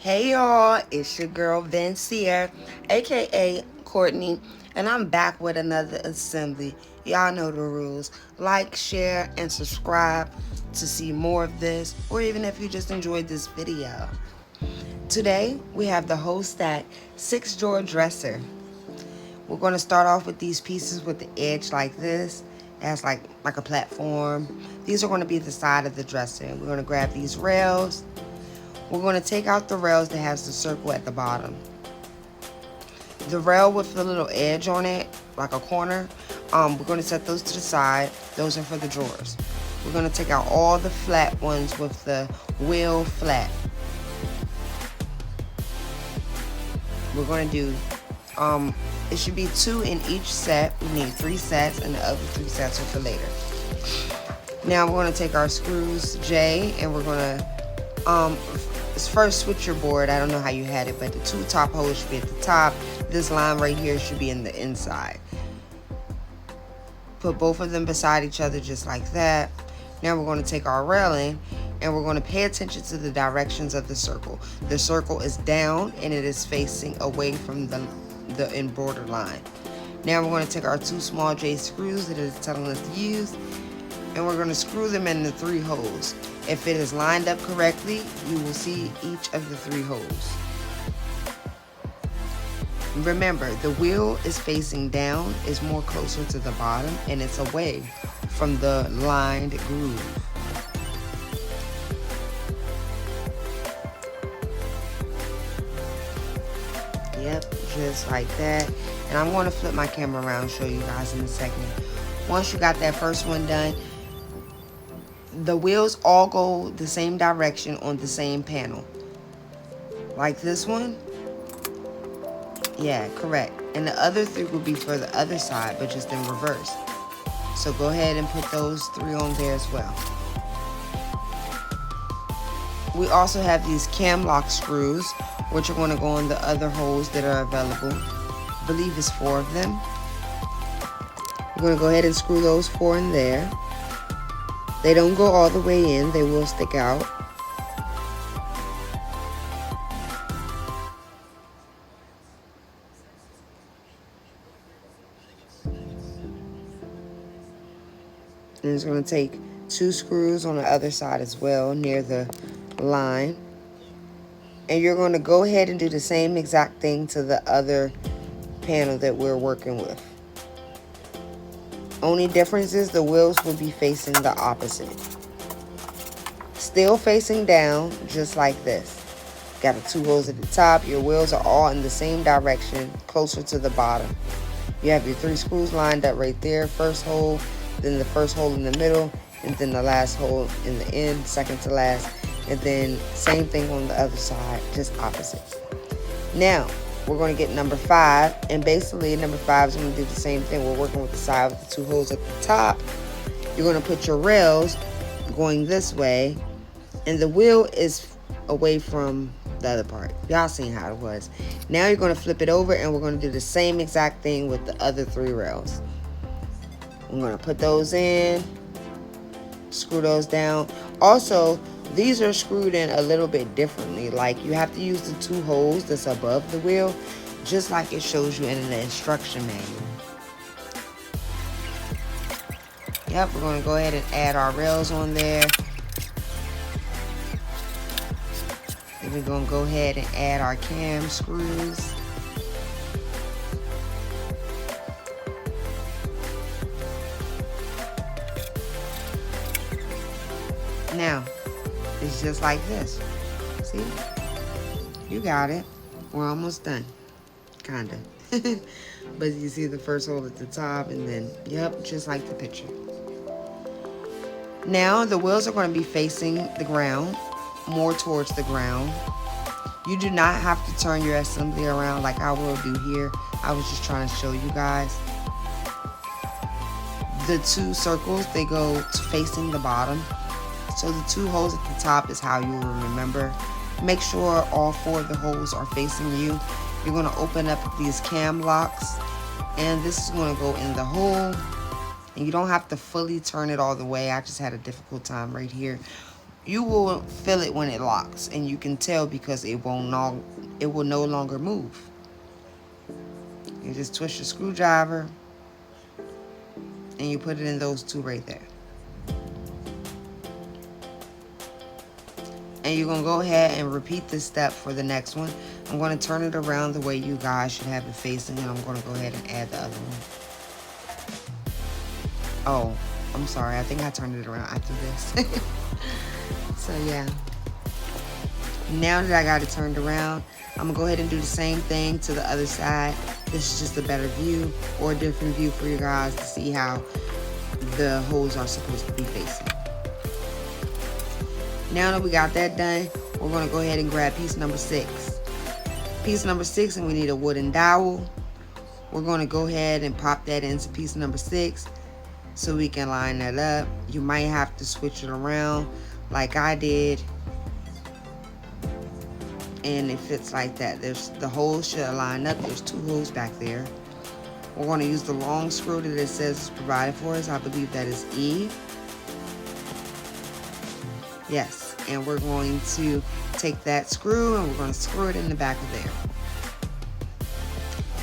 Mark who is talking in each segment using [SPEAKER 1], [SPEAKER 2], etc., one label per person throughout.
[SPEAKER 1] Hey y'all, it's your girl Vincere, aka Courtney, and I'm back with another assembly. Y'all know the rules. Like, share, and subscribe to see more of this, or even if you just enjoyed this video. Today, we have the HOSTACK 6-drawer dresser. We're going to start off with these pieces with the edge like this, as like a platform. These are going to be the side of the dresser. We're going to grab these rails. We're going to take out the rails that has the circle at the bottom. The rail with the little edge on it, like a corner, we're going to set those to the side. Those are for the drawers. We're going to take out all the flat ones with the wheel flat. We're going to do, it should be 2 in each set. We need 3 sets, and the other 3 sets are for later. Now we're going to take our screws J, and we're going to, first switch your board. I don't know how you had it, but the 2 top holes should be at the top. This line right here should be in the inside. Put both of them beside each other just like that. Now we're going to take our railing and we're going to pay attention to the directions of the circle. The circle is down and it is facing away from the embroidered line. Now we're going to take our 2 small J screws that it is telling us to use, and we're going to screw them in the 3 holes. If it is lined up correctly, you will see each of the 3 holes. Remember, the wheel is facing down, is more closer to the bottom, and it's away from the lined groove. Yep, just like that. And I'm going to flip my camera around and show you guys in a second. Once you got that first one done, the wheels all go the same direction on the same panel. Like this one. Yeah, correct. And the other 3 will be for the other side, but just in reverse. So go ahead and put those 3 on there as well. We also have these cam lock screws, which are going to go on the other holes that are available. I believe it's 4 of them. We're going to go ahead and screw those 4 in there. They don't go all the way in, they will stick out. And it's going to take 2 screws on the other side as well, near the line. And you're going to go ahead and do the same exact thing to the other panel that we're working with. Only difference is the wheels will be facing the opposite. Still facing down, just like this. Got the 2 holes at the top. Your wheels are all in the same direction, closer to the bottom. You have your 3 screws lined up right there. First hole, then the first hole in the middle, and then the last hole in the end, second to last. And then same thing on the other side, just opposite. Now, we're going to get number 5, and basically number 5 is going to do the same thing. We're working with the side with the 2 holes at the top. You're going to put your rails going this way, and the wheel is away from the other part. Y'all seen how it was. Now you're going to flip it over, and we're going to do the same exact thing with the other 3 rails. I'm going to put those in, screw those down. Also, these are screwed in a little bit differently. Like, you have to use the 2 holes that's above the wheel, just like it shows you in the instruction manual. Yep, we're going to go ahead and add our rails on there. Then we're going to go ahead and add our cam screws. Now, it's just like this. See? You got it. We're almost done. Kinda. But you see the first hole at the top, and then, yep, just like the picture. Now, the wheels are going to be facing the ground, more towards the ground. You do not have to turn your assembly around like I will do here. I was just trying to show you guys. The 2 circles, they go facing the bottom. So the 2 holes at the top is how you will remember. Make sure all 4 of the holes are facing you. You're going to open up these cam locks, and this is going to go in the hole. And you don't have to fully turn it all the way. I just had a difficult time right here. You will feel it when it locks, and you can tell because it will no longer move. You just twist your screwdriver and you put it in those two right there. And you're going to go ahead and repeat this step for the next one. I'm going to turn it around the way you guys should have it facing, and I'm going to go ahead and add the other one. Oh, I'm sorry. I think I turned it around after this. So yeah. Now that I got it turned around, I'm going to go ahead and do the same thing to the other side. This is just a better view or a different view for you guys to see how the holes are supposed to be facing. Now that we got that done, we're going to go ahead and grab piece number 6. Piece number 6, and we need a wooden dowel. We're going to go ahead and pop that into piece number 6 so we can line that up. You might have to switch it around like I did, and it fits like that. The holes should line up. There's 2 holes back there. We're going to use the long screw that it says is provided for us. I believe that is E. Yes, and we're going to take that screw and we're going to screw it in the back of there.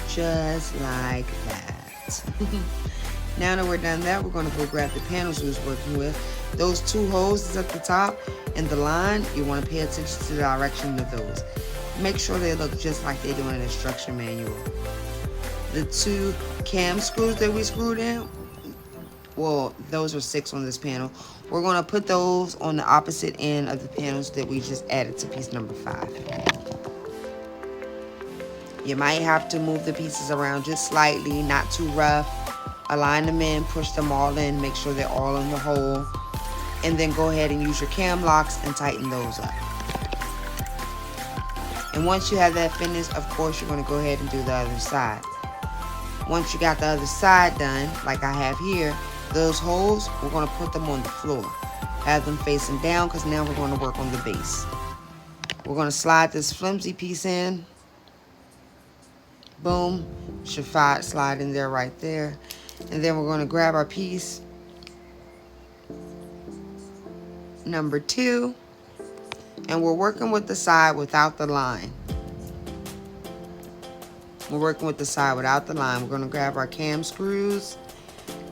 [SPEAKER 1] Just like that. Now that we're done that, we're going to go grab the panels we was working with. Those 2 holes is at the top and the line, you want to pay attention to the direction of those. Make sure they look just like they do in an instruction manual. The 2 cam screws that we screwed in, well, those are 6 on this panel. We're going to put those on the opposite end of the panels that we just added to piece number 5. You might have to move the pieces around just slightly, not too rough. Align them in, push them all in, make sure they're all in the hole. And then go ahead and use your cam locks and tighten those up. And once you have that finished, of course, you're going to go ahead and do the other side. Once you got the other side done, like I have here, those holes, we're going to put them on the floor. Have them facing down because now we're going to work on the base. We're going to slide this flimsy piece in. Boom. Should slide in there right there. And then we're going to grab our piece number 2. And we're working with the side without the line. We're working with the side without the line. We're going to grab our cam screws.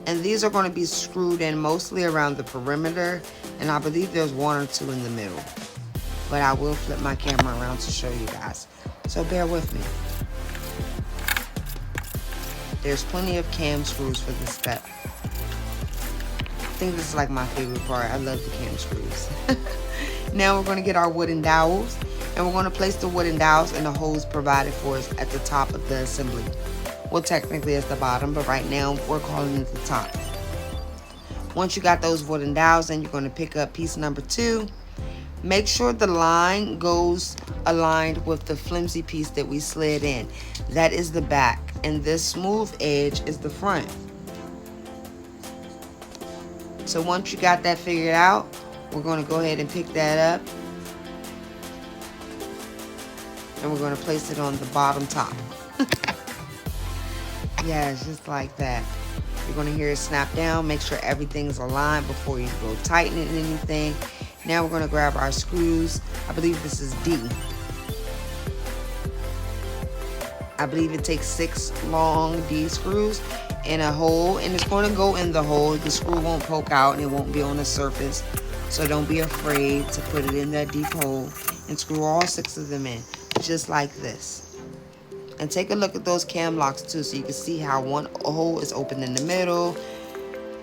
[SPEAKER 1] And these are going to be screwed in mostly around the perimeter. And I believe there's 1 or 2 in the middle. But I will flip my camera around to show you guys. So bear with me. There's plenty of cam screws for this step. I think this is like my favorite part. I love the cam screws. Now we're going to get our wooden dowels. And we're going to place the wooden dowels in the holes provided for us at the top of the assembly. Well, technically it's the bottom, but right now we're calling it the top. Once you got those wooden dowels in, you're going to pick up piece number 2. Make sure the line goes aligned with the flimsy piece that we slid in. That is the back, and this smooth edge is the front. So once you got that figured out, we're going to go ahead and pick that up. And we're going to place it on the bottom top. Yeah, it's just like that. You're going to hear it snap down. Make sure everything's aligned before you go tighten it and anything. Now we're going to grab our screws. I believe this is D. I believe it takes 6 long D screws in a hole, and it's going to go in the hole. The screw won't poke out and it won't be on the surface. So don't be afraid to put it in that deep hole and screw all 6 of them in, just like this. And take a look at those cam locks too, so you can see how one hole is open in the middle.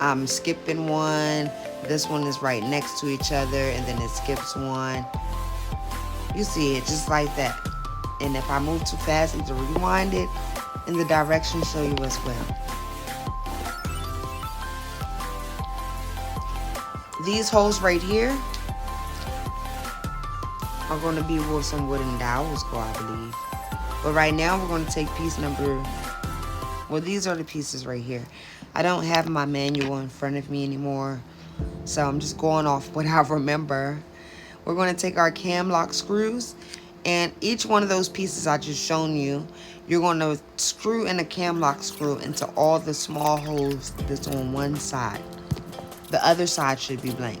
[SPEAKER 1] I'm skipping one. This one is right next to each other, and then it skips one. You see it just like that. And if I move too fast, either rewind it in the direction show you as well. These holes right here are going to be where some wooden dowels go, I believe. But right now we're going to take piece number, well, these are the pieces right here. I don't have my manual in front of me anymore, so I'm just going off what I remember. We're going to take our cam lock screws, and each one of those pieces I just shown you, you're going to screw in a cam lock screw into all the small holes that's on one side. The other side should be blank.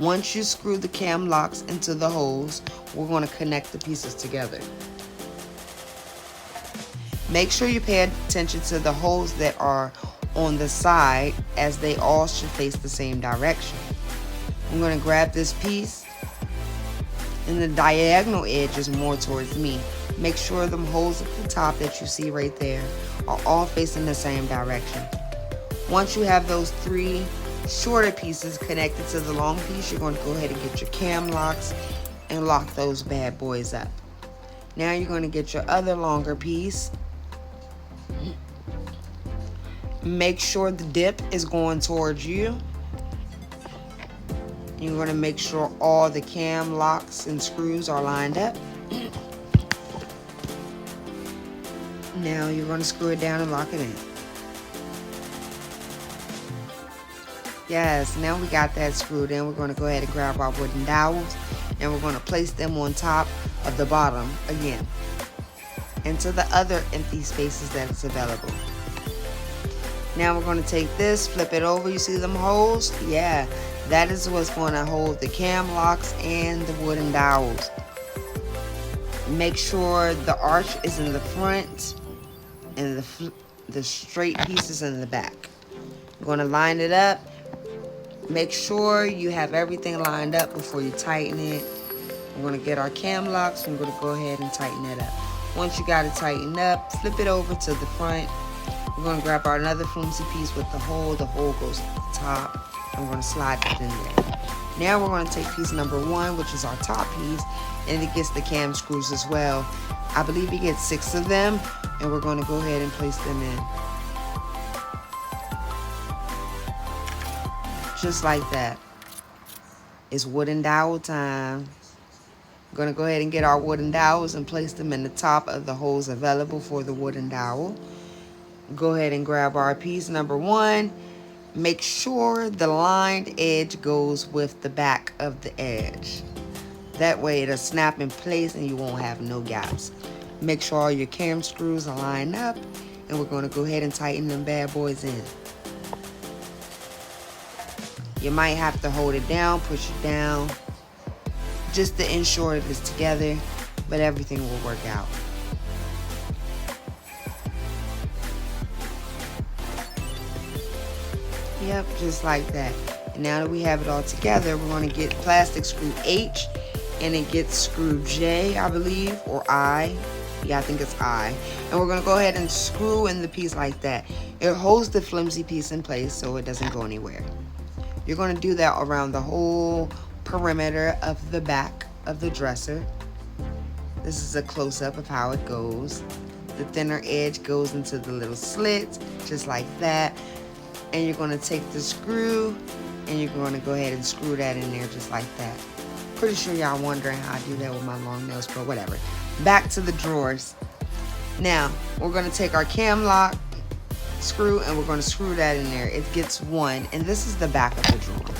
[SPEAKER 1] Once you screw the cam locks into the holes, we're going to connect the pieces together. Make sure you pay attention to the holes that are on the side, as they all should face the same direction. I'm going to grab this piece, and the diagonal edge is more towards me. Make sure them holes at the top that you see right there are all facing the same direction. Once you have those 3 shorter pieces connected to the long piece, you're going to go ahead and get your cam locks and lock those bad boys up. Now you're going to get your other longer piece. Make sure the dip is going towards you. You're going to make sure all the cam locks and screws are lined up. Now you're going to screw it down and lock it in. Yes, now we got that screwed in. We're going to go ahead and grab our wooden dowels, and we're going to place them on top of the bottom again, into the other empty spaces that is available. Now we're going to take this, flip it over. You see them holes? Yeah, that is what's going to hold the cam locks and the wooden dowels. Make sure the arch is in the front and the straight pieces in the back. I'm going to line it up. Make sure you have everything lined up before you tighten it. We're going to get our cam locks. I'm going to go ahead and tighten it up. Once you got it tightened up, flip it over to the front. We're going to grab our another flimsy piece with the hole. The hole goes at the top, and we're going to slide it in there. Now we're going to take piece number 1, which is our top piece, and it gets the cam screws as well. I believe you get 6 of them, and we're going to go ahead and place them in. Just like that. It's wooden dowel time. We're going to go ahead and get our wooden dowels and place them in the top of the holes available for the wooden dowel. Go ahead and grab our piece number 1. Make sure the lined edge goes with the back of the edge. That way it'll snap in place and you won't have no gaps. Make sure all your cam screws are lined up, and we're going to go ahead and tighten them bad boys in. You might have to hold it down, push it down, just to ensure it is together, but everything will work out. Yep, just like that. And now that we have it all together, we're going to get plastic screw H, and it gets screw J, I believe, or I. Yeah, I think it's I. And we're going to go ahead and screw in the piece like that. It holds the flimsy piece in place so it doesn't go anywhere. You're going to do that around the whole perimeter of the back of the dresser. This is a close-up of how it goes. The thinner edge goes into the little slits, just like that. And you're going to take the screw, and you're going to go ahead and screw that in there just like that. Pretty sure y'all wondering how I do that with my long nails, but whatever. Back to the drawers. Now, we're going to take our cam lock screw, and we're going to screw that in there. It gets 1, and this is the back of the drawer.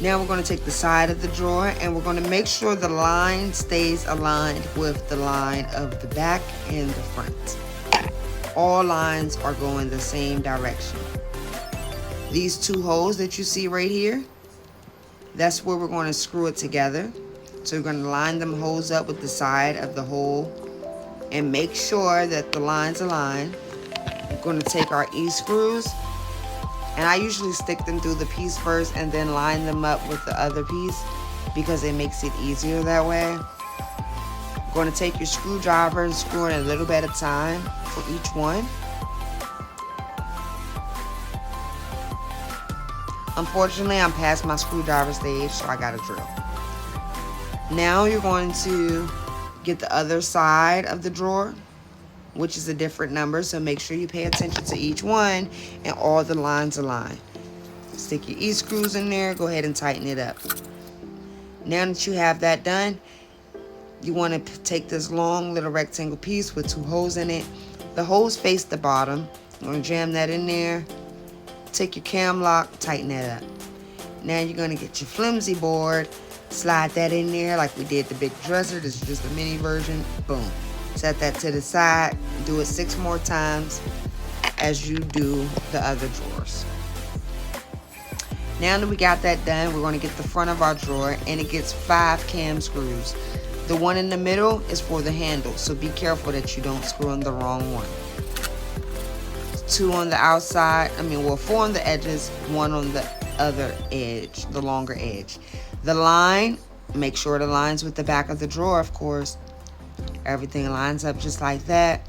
[SPEAKER 1] Now we're going to take the side of the drawer, and we're going to make sure the line stays aligned with the line of the back and the front. All lines are going the same direction. These 2 holes that you see right here, that's where we're going to screw it together. So we're going to line them holes up with the side of the hole and make sure that the lines align. We're going to take our E-screws, and I usually stick them through the piece first and then line them up with the other piece because it makes it easier that way. You're going to take your screwdriver and screw in a little bit at a time for each one. Unfortunately, I'm past my screwdriver stage, so I got a drill. Now you're going to get the other side of the drawer, which is a different number, so make sure you pay attention to each one and all the lines align. Stick your E-screws in there, go ahead and tighten it up. Now that you have that done, you want to take this long little rectangle piece with 2 holes in it. The holes face the bottom. I'm going to jam that in there. Take your cam lock, tighten that up. Now you're going to get your flimsy board, slide that in there like we did the big dresser. This is just a mini version. Boom. Set that to the side. Do it 6 more times as you do the other drawers. Now that we got that done, we're going to get the front of our drawer, and it gets 5 cam screws. The one in the middle is for the handle, so be careful that you don't screw in the wrong one. 2 on the outside, 4 on the edges, 1 on the other edge, the longer edge. The line, make sure it aligns with the back of the drawer, of course. Everything lines up just like that.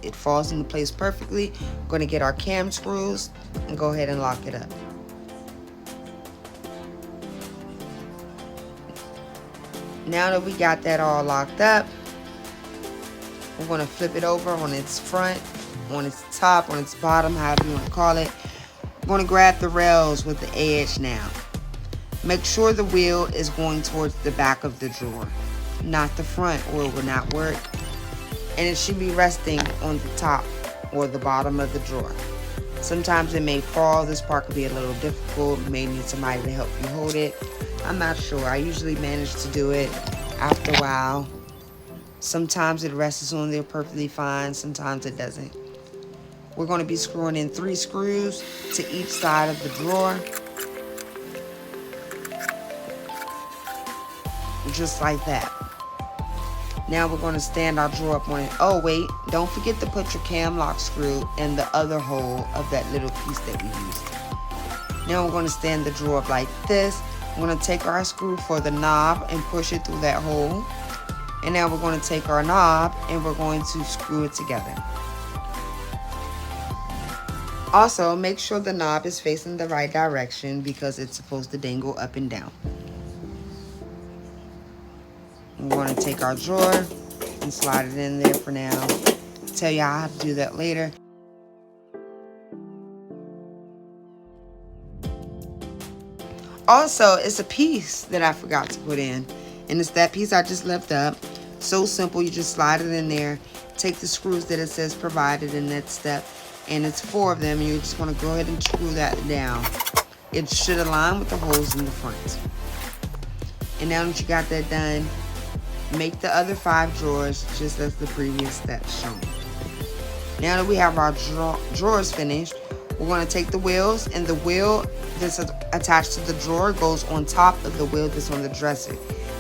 [SPEAKER 1] It falls into place perfectly. We're going to get our cam screws and go ahead and lock it up. Now that we got that all locked up, we're going to flip it over on its front, on its top, on its bottom, however you want to call it. We're going to grab the rails with the edge now. Make sure the wheel is going towards the back of the drawer, not the front, or it will not work. And it should be resting on the top or the bottom of the drawer. Sometimes it may fall. This part could be a little difficult. You may need somebody to help you hold it. I'm not sure. I usually manage to do it after a while. Sometimes it rests on there perfectly fine. Sometimes it doesn't. We're going to be screwing in 3 screws to each side of the drawer. Just like that. Now we're going to stand our drawer up on it. Oh wait, don't forget to put your cam lock screw in the other hole of that little piece that we used. Now we're going to stand the drawer up like this. We're going to take our screw for the knob and push it through that hole. And now we're going to take our knob and we're going to screw it together. Also, make sure the knob is facing the right direction because it's supposed to dangle up and down. We're going to take our drawer and slide it in there for now. I'll tell you how to do that later. Also, it's a piece that I forgot to put in, and it's that piece I just left up. So simple, you just slide it in there, take the screws that it says provided in that step, and it's 4 of them, and you're just going to go ahead and screw that down. It should align with the holes in the front. And now that you got that done, make the other 5 drawers just as the previous steps shown. Now that we have our drawers finished, we're going to take the wheels, and the wheel that's attached to the drawer goes on top of the wheel that's on the dresser.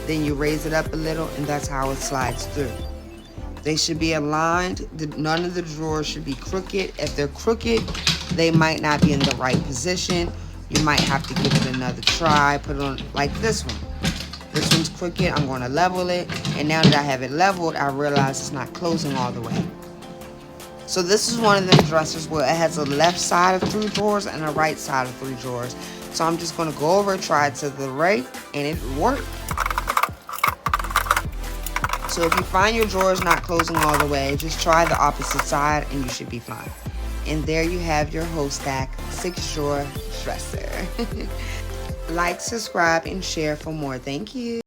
[SPEAKER 1] Then you raise it up a little, and that's how it slides through. They should be aligned. None of the drawers should be crooked. If they're crooked, they might not be in the right position. You might have to give it another try. Put it on like this one. This one's crooked. I'm going to level it. And now that I have it leveled, I realize it's not closing all the way. So this is one of the dressers where it has a left side of 3 drawers and a right side of 3 drawers. So I'm just going to go over, try it to the right, and it worked. So if you find your drawers not closing all the way, just try the opposite side and you should be fine. And there you have your HOSTACK 6-drawer dresser. Like, subscribe, and share for more. Thank you.